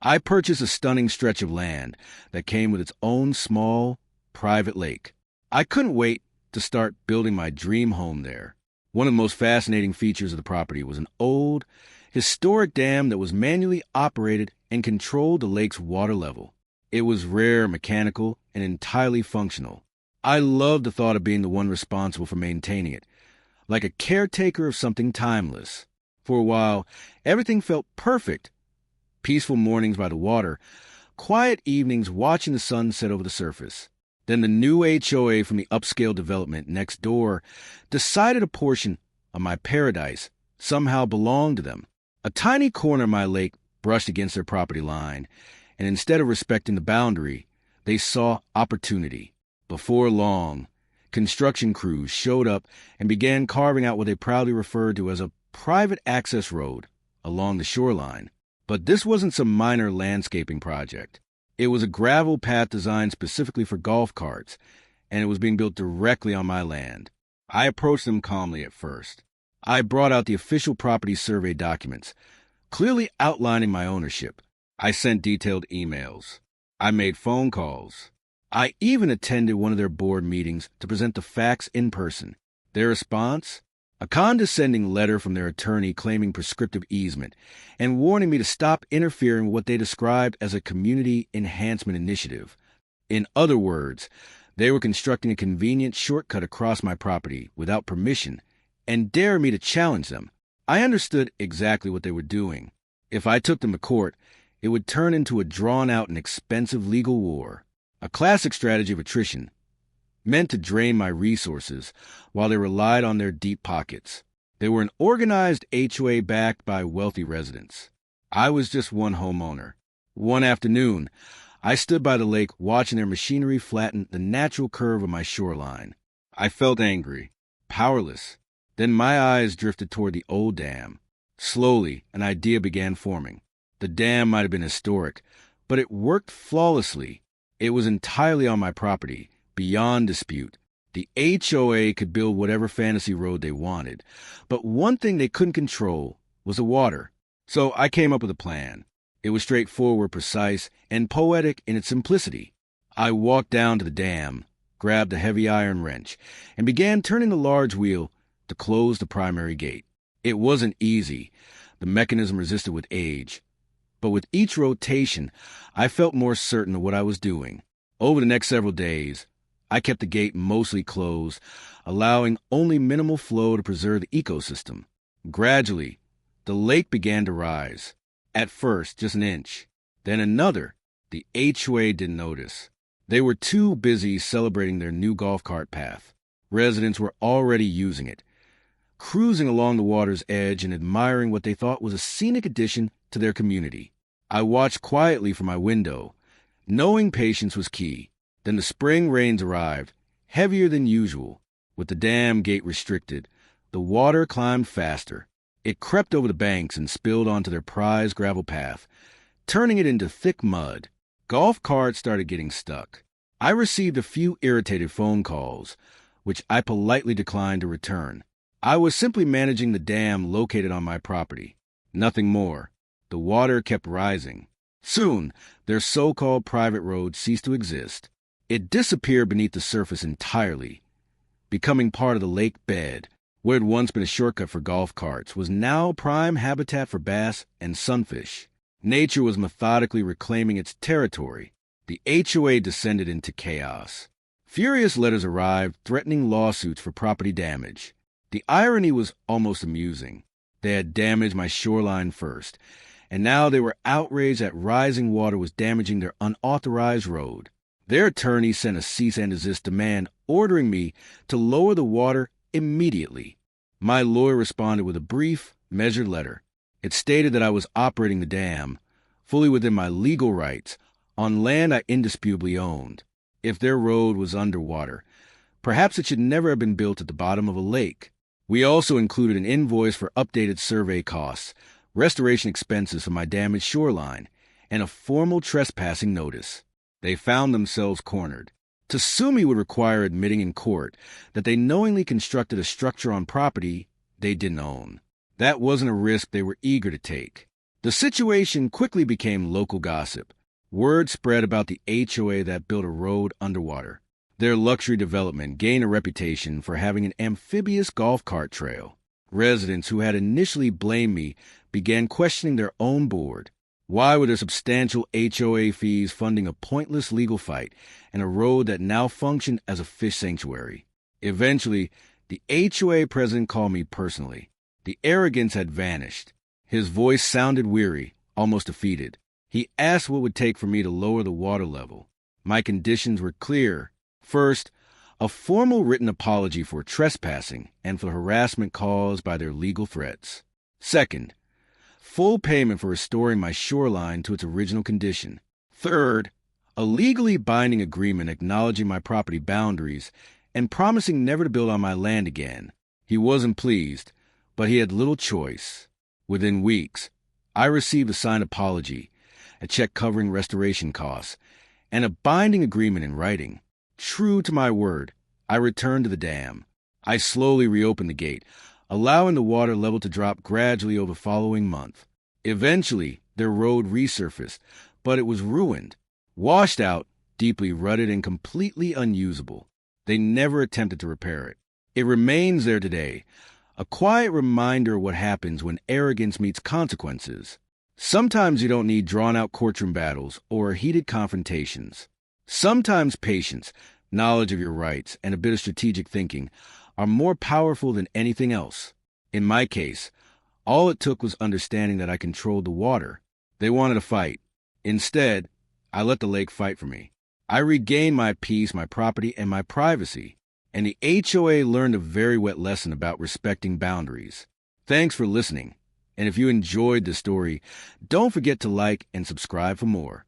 I purchased a stunning stretch of land that came with its own small, private lake. I couldn't wait to start building my dream home there. One of the most fascinating features of the property was an old, historic dam that was manually operated and controlled the lake's water level. It was rare, mechanical, and entirely functional. I loved the thought of being the one responsible for maintaining it, like a caretaker of something timeless. For a while, everything felt perfect. Peaceful mornings by the water, quiet evenings watching the sun set over the surface. Then the new HOA from the upscale development next door decided a portion of my paradise somehow belonged to them. A tiny corner of my lake brushed against their property line, and instead of respecting the boundary, they saw opportunity. Before long, construction crews showed up and began carving out what they proudly referred to as a private access road along the shoreline. But this wasn't some minor landscaping project. It was a gravel path designed specifically for golf carts, and it was being built directly on my land. I approached them calmly at first. I brought out the official property survey documents, clearly outlining my ownership. I sent detailed emails. I made phone calls. I even attended one of their board meetings to present the facts in person. Their response? A condescending letter from their attorney claiming prescriptive easement and warning me to stop interfering with what they described as a community enhancement initiative. In other words, they were constructing a convenient shortcut across my property without permission and dare me to challenge them. I understood exactly what they were doing. If I took them to court, it would turn into a drawn-out and expensive legal war. A classic strategy of attrition, meant to drain my resources while they relied on their deep pockets. They were an organized HOA backed by wealthy residents. I was just one homeowner. One afternoon, I stood by the lake watching their machinery flatten the natural curve of my shoreline. I felt angry, powerless. Then my eyes drifted toward the old dam. Slowly, an idea began forming. The dam might have been historic, but it worked flawlessly. It was entirely on my property, beyond dispute. The HOA could build whatever fantasy road they wanted, but one thing they couldn't control was the water. So I came up with a plan. It was straightforward, precise, and poetic in its simplicity. I walked down to the dam, grabbed a heavy iron wrench, and began turning the large wheel to close the primary gate. It wasn't easy. The mechanism resisted with age. But with each rotation, I felt more certain of what I was doing. Over the next several days, I kept the gate mostly closed, allowing only minimal flow to preserve the ecosystem. Gradually, the lake began to rise. At first, just an inch, then another. The HOA didn't notice. They were too busy celebrating their new golf cart path. Residents were already using it, cruising along the water's edge and admiring what they thought was a scenic addition to their community. I watched quietly from my window, knowing patience was key. Then the spring rains arrived, heavier than usual. With the dam gate restricted, the water climbed faster. It crept over the banks and spilled onto their prized gravel path, turning it into thick mud. Golf carts started getting stuck. I received a few irritated phone calls, which I politely declined to return. I was simply managing the dam located on my property. Nothing more. The water kept rising. Soon, their so-called private road ceased to exist. It disappeared beneath the surface entirely, becoming part of the lake bed. What had once been a shortcut for golf carts was now prime habitat for bass and sunfish. Nature was methodically reclaiming its territory. The HOA descended into chaos. Furious letters arrived threatening lawsuits for property damage. The irony was almost amusing. They had damaged my shoreline first, and now they were outraged that rising water was damaging their unauthorized road. Their attorney sent a cease and desist demand ordering me to lower the water immediately. My lawyer responded with a brief, measured letter. It stated that I was operating the dam, fully within my legal rights, on land I indisputably owned. If their road was underwater, perhaps it should never have been built at the bottom of a lake. We also included an invoice for updated survey costs, restoration expenses for my damaged shoreline, and a formal trespassing notice. They found themselves cornered. To sue me would require admitting in court that they knowingly constructed a structure on property they didn't own. That wasn't a risk they were eager to take. The situation quickly became local gossip. Word spread about the HOA that built a road underwater. Their luxury development gained a reputation for having an amphibious golf cart trail. Residents who had initially blamed me began questioning their own board. Why were there substantial HOA fees funding a pointless legal fight and a road that now functioned as a fish sanctuary? Eventually, the HOA president called me personally. The arrogance had vanished. His voice sounded weary, almost defeated. He asked what it would take for me to lower the water level. My conditions were clear. First, a formal written apology for trespassing and for harassment caused by their legal threats. Second, full payment for restoring my shoreline to its original condition. Third, a legally binding agreement acknowledging my property boundaries and promising never to build on my land again. He wasn't pleased, but he had little choice. Within weeks, I received a signed apology, a check covering restoration costs, and a binding agreement in writing. True to my word, I returned to the dam. I slowly reopened the gate, allowing the water level to drop gradually over the following month. Eventually, their road resurfaced, but it was ruined, washed out, deeply rutted, and completely unusable. They never attempted to repair it. It remains there today, a quiet reminder of what happens when arrogance meets consequences. Sometimes you don't need drawn-out courtroom battles or heated confrontations. Sometimes patience, knowledge of your rights, and a bit of strategic thinking are more powerful than anything else. In my case, all it took was understanding that I controlled the water. They wanted a fight. Instead, I let the lake fight for me. I regained my peace, my property, and my privacy. And the HOA learned a very wet lesson about respecting boundaries. Thanks for listening. And if you enjoyed the story, don't forget to like and subscribe for more.